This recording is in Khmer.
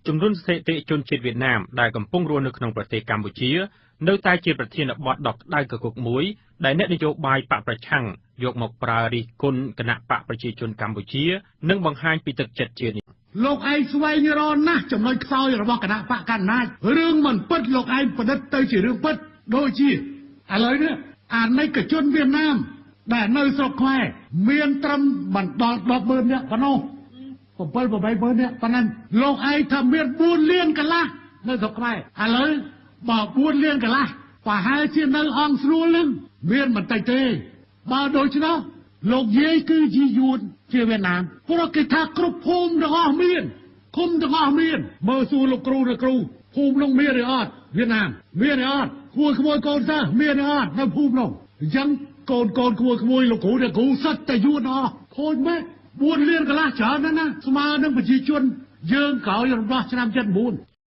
ជំរុញស្ថិតិជនជាតិវៀតណាមដែលកំពុងរស់នៅក្នុងប្រទេសកម្ពុជានៅតែជាប្រធានបទដកដៅកគុកមួយដែលអ្នកនយោបាយបកប្រឆាំងយកមកប្រើរិះគន់គណៈបកប្រជាជនកម្ពុជានិងបង្ហាញពីទឹកចិត្តជានេះលោកឯងស្វែងរកណាស់ចំណុចខ្សោយរបស់គណៈបកកណ្ដាលរឿងមិនពិតលោកឯងប្រឌិតទៅជារឿងពិតដូចជាឥឡូវនេះអាណិកជនវៀតណាមដែលនៅស្រុកខ្មែរមានត្រឹមបណ្ដោះ10,000នាក់ប៉ុណ្ណោះ7-8,000នាក់ប៉ុណ្ណឹងលោកឯងថាមាន4លានកន្លះនៅស្រុកខ្មែរឥឡូវបើ4លានកន្លះប្រហែលជានៅអង្គស្រួលនឹងមានបន្តិចទេបើដូច្នោះលោកយាយគឺជាយួនជាវៀតណាមព្រោះគេថាគ្រប់ភូមិទាំងអស់មានឃុំទាំងអស់មានមើលសួរលោកគ្រូភូមិនោះមានឬអត់វៀតណាមមានឬអត់គួរក្មួយកូនសិស្សមានឬអត់នៅភូមិនោះអញ្ចឹងកូនក្មួយលោកគ្រូសិតតែយួនអស់ខូចមែន4លានកន្លះច្រើនណាស់ណាស្មើនឹងប្រជាជនយើងក្រោយរំដោះឆ្នាំ79